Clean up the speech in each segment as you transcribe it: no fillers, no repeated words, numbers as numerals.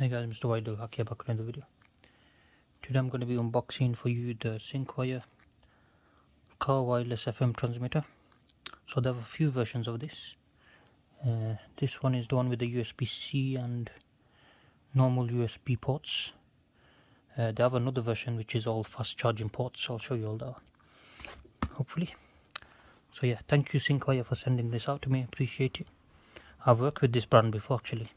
Hey guys, MrWaheedulHaque here back in the video. Today I'm going to be unboxing for you the Syncwire car wireless FM transmitter. So there are a few versions of this. This one is the one with the USB-C and normal USB ports. They have another version which is all fast charging ports. I'll show you all that, hopefully. So yeah, thank you Syncwire for sending this out to me. Appreciate it. I've worked with this brand before actually.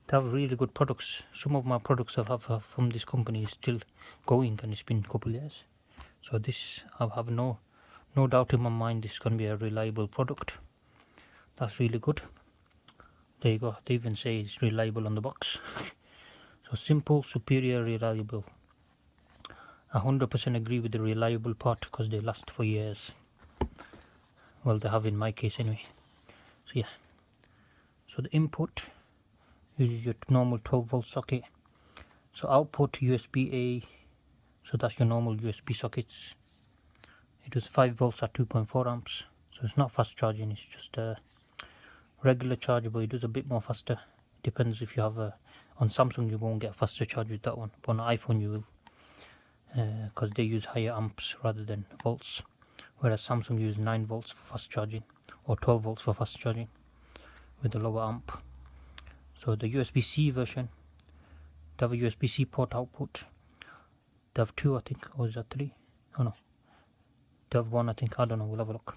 They have really good products. Some of my products I have from this company is still going, and it's been a couple of years. So this, I have no doubt in my mind this is going to be a reliable product. That's really good. There you go. They even say it's reliable on the box. So simple, superior, reliable. 100% agree with the reliable part because they last for years. Well, they have in my case anyway. So yeah. So the input uses your normal 12 volt socket. So output USB-A, so that's your normal USB sockets. It was 5 volts at 2.4 amps, so it's not fast charging, it's just a regular charge, but it does a bit more faster. Depends if you have a, on Samsung you won't get faster charge with that one, but on iPhone you will, because they use higher amps rather than volts, whereas Samsung use 9 volts for fast charging or 12 volts for fast charging with a lower amp. So the USB-C version, they have a USB-C port output. They have 2 I think, or is that 3? Oh no, they have 1 I think, I don't know, we'll have a look.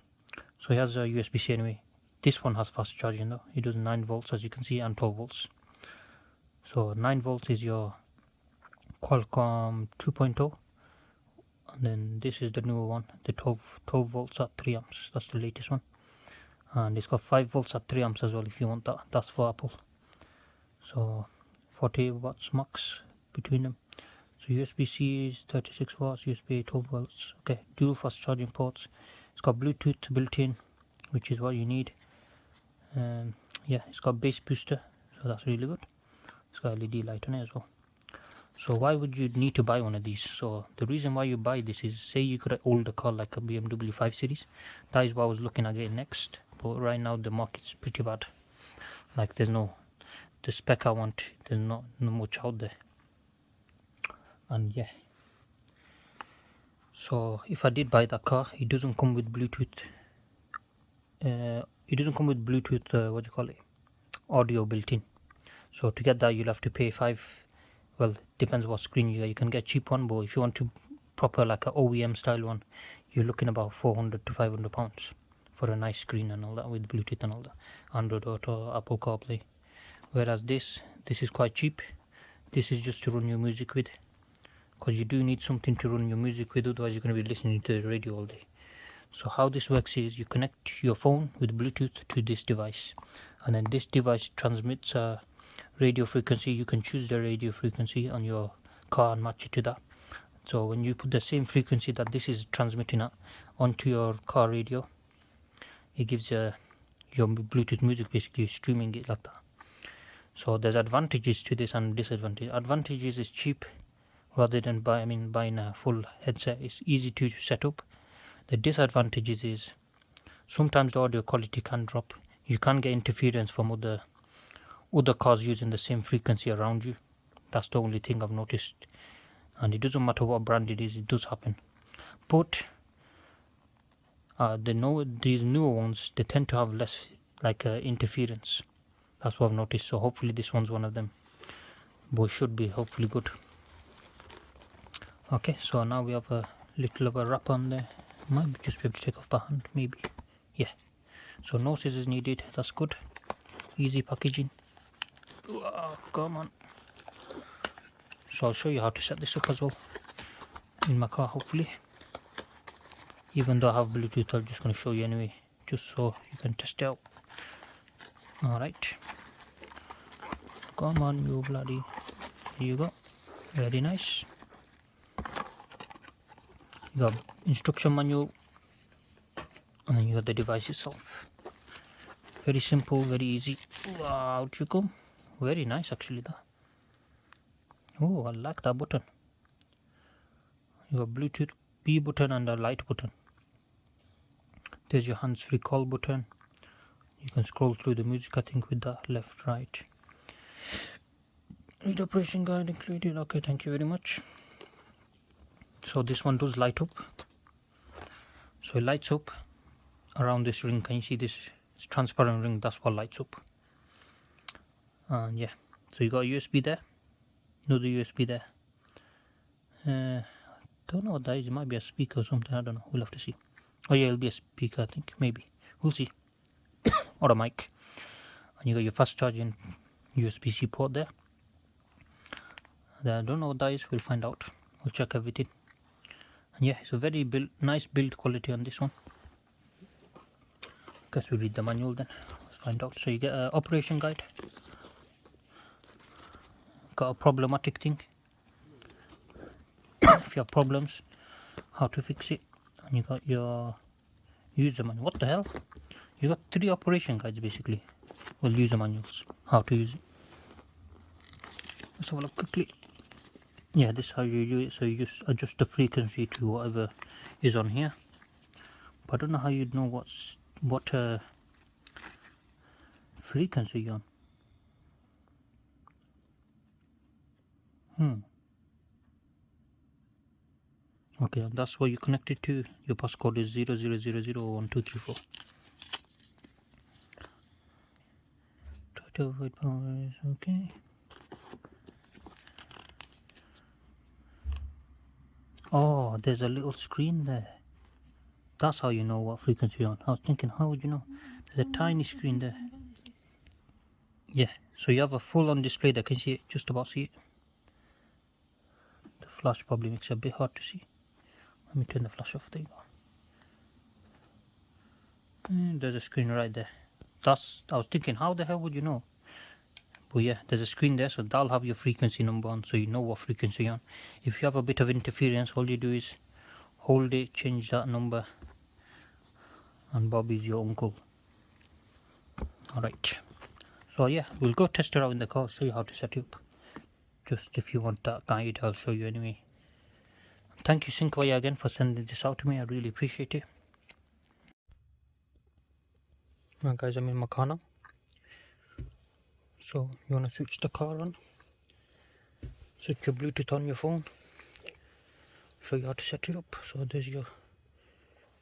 So it has a USB-C anyway. This one has fast charging though. It does 9 volts as you can see and 12 volts. So 9 volts is your Qualcomm 2.0, and then this is the newer one, the 12 volts at 3 amps. That's the latest one, and it's got 5 volts at 3 amps as well if you want that. That's for Apple. So 40 watts max between them. So USB-C is 36 watts, USB-A 12 volts. Okay, dual fast charging ports. It's got Bluetooth built in, which is what you need. Yeah, it's got bass booster, so that's really good. It's got LED light on it as well. So why would you need to buy one of these? So the reason why you buy this is, say you got an older car like a BMW 5 Series. That is what I was looking at getting next, but right now the market's pretty bad. Like there's no, the spec I want, there's not much out there. And yeah, so if I did buy that car, it doesn't come with Bluetooth. It doesn't come with Bluetooth, what do you call it, audio built in. So to get that you'll have to pay 5, well, depends what screen you get. You can get a cheap one, but if you want to proper like a OEM style one, you're looking about 400 to 500 pounds for a nice screen and all that, with Bluetooth and all that, Android Auto, Apple CarPlay. Whereas this is quite cheap. This is just to run your music with, because you do need something to run your music with, otherwise you're going to be listening to the radio all day. So how this works is you connect your phone with Bluetooth to this device, and then this device transmits a radio frequency. You can choose the radio frequency on your car and match it to that. So when you put the same frequency that this is transmitting at onto your car radio, it gives your Bluetooth music, basically streaming it like that. So there's advantages to this and disadvantages. Advantages is cheap rather than buying a full headset. It's easy to set up. The disadvantages is sometimes the audio quality can drop. You can get interference from other cars using the same frequency around you. That's the only thing I've noticed, and it doesn't matter what brand it is, it does happen. But these newer ones, they tend to have less interference. That's what I've noticed. So hopefully this one's one of them, but it should be hopefully good. Okay, so now we have a little of a wrap on there. Might just be able to take off by hand, maybe. Yeah, so no scissors needed. That's good. Easy packaging. Oh, come on. So I'll show you how to set this up as well in my car, hopefully. Even though I have Bluetooth, I'm just going to show you anyway, just so you can test it out. Alright, come on you bloody, here you go. Very nice. You got instruction manual, and then you got the device itself. Very simple, very easy. Wow, out you go. Very nice actually that. Oh, I like that button. You got Bluetooth B button and a light button. There's your hands-free call button. You can scroll through the music, I think, with the left, right. Read operation guide included. Okay, thank you very much. So this one does light up. So it lights up around this ring. Can you see this? It's transparent ring, that's what lights up. And yeah, so you got a USB there, another USB there. Don't know what that is. It might be a speaker or something. I don't know. We'll have to see. Oh yeah, it'll be a speaker, I think. Maybe. We'll see. Or a mic. And you got your fast charging USB-C port there. I don't know what that is. We'll find out. We'll check everything. And yeah, it's a very nice build quality on this one. Guess we'll read the manual then. Let's find out. So you get an operation guide. Got a problematic thing. If you have problems, how to fix it. And you got your user manual. What the hell? You got 3 operation guides basically. Well, user manuals. How to use it. Let's have a look quickly. Yeah, this is how you do it. So you just adjust the frequency to whatever is on here. But I don't know how you'd know what frequency you're on. Okay, and that's what you connected to. Your passcode is 00001234. Try to avoid powers. Okay. Oh, there's a little screen there. That's how you know what frequency you're on. I was thinking, how would you know? There's a tiny screen there. Yeah, so you have a full-on display there. Can you see it? Just about see it. The flash probably makes it a bit hard to see. Let me turn the flash off. There you go. And there's a screen right there. I was thinking, how the hell would you know? But yeah, there's a screen there, so that'll have your frequency number on, so you know what frequency you're on. If you have a bit of interference, all you do is hold it, change that number, and Bob is your uncle. Alright, so yeah, we'll go test it out in the car, show you how to set it up. Just if you want that guide, I'll show you anyway. Thank you Syncwire again for sending this out to me, I really appreciate it. Right guys, I'm in my car now. So you want to switch the car on, switch your Bluetooth on your phone, show you how to set it up. So there's your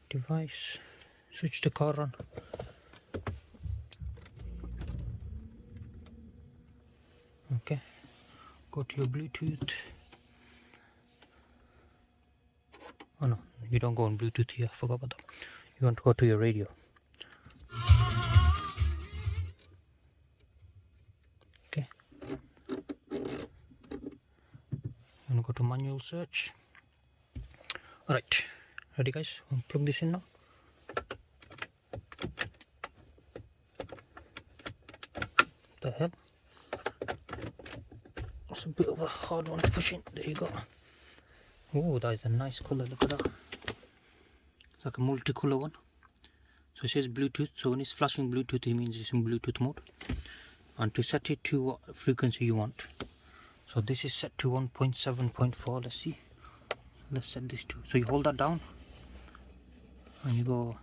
device, switch the car on. Okay, go to your Bluetooth. Oh no, you don't go on Bluetooth here, I forgot about that. You want to go to your radio. Okay, you want to go to manual search. Alright, ready guys? I'll plug this in now. What the hell? It's a bit of a hard one to push in. There you go. Oh, that is a nice colour, look at that. It's like a multicolour one. So it says Bluetooth, so when it's flashing Bluetooth, it means it's in Bluetooth mode. And to set it to what frequency you want. So this is set to 1.7.4, let's see. Let's set this to, so you hold that down and you go,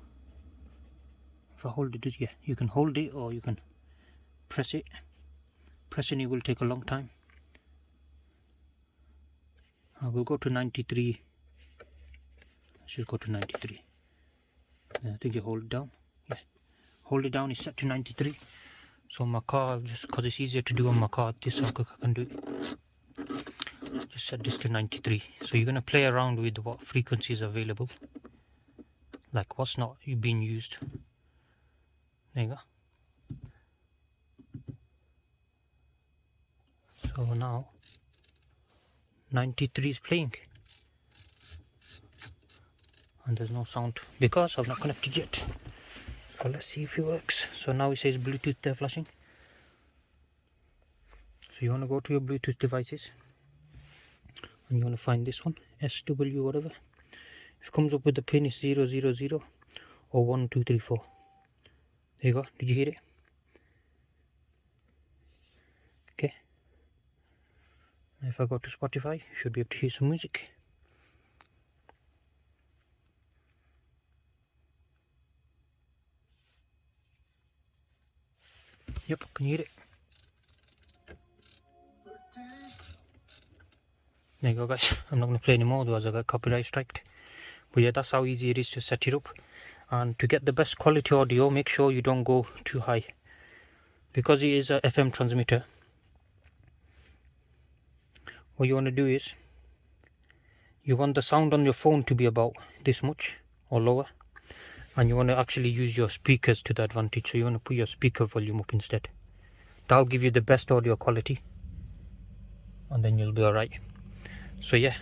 if I hold it, yeah, you can hold it or you can press it. Pressing it will take a long time. We'll go to 93. Let's just go to 93. Yeah, I think you hold it down. Yeah, hold it down, it's set to 93. So my car, just because it's easier to do on my car, this how quick I can do it. Just set this to 93. So you're going to play around with what frequency is available, like what's not being used. There you go. So now 93 is playing and there's no sound because I've not connected yet. So let's see if it works. So now it says Bluetooth there flashing. So you want to go to your Bluetooth devices and you want to find this one, SW whatever. If it comes up with the pin, it's 000 or 1234. There you go. Did you hear it? Okay. Now if I go to Spotify, you should be able to hear some music. Yep, can you hear it? There you go guys, I'm not going to play anymore otherwise I got copyright striked. But yeah, that's how easy it is to set it up. And to get the best quality audio, make sure you don't go too high. Because it is a FM transmitter, what you want to do is, you want the sound on your phone to be about this much or lower. And you want to actually use your speakers to the advantage. So you want to put your speaker volume up instead. That'll give you the best audio quality. And then you'll be alright. So yeah,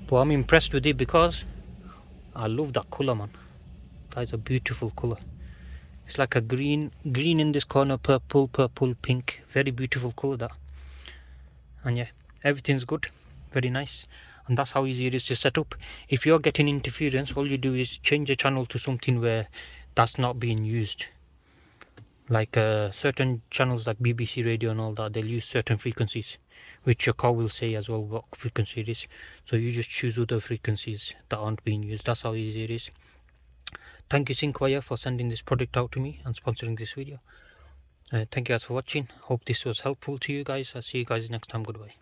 but I'm impressed with it because I love that colour, man. That is a beautiful colour. It's like a green in this corner, purple, pink. Very beautiful colour that. And yeah, everything's good, very nice. And that's how easy it is to set up. If you're getting interference, all you do is change the channel to something where that's not being used. Like certain channels like BBC Radio and all that, they'll use certain frequencies, which your car will say as well what frequency it is. So you just choose other frequencies that aren't being used. That's how easy it is. Thank you Syncwire for sending this product out to me and sponsoring this video. Thank you guys for watching. Hope this was helpful to you guys. I'll see you guys next time. Goodbye.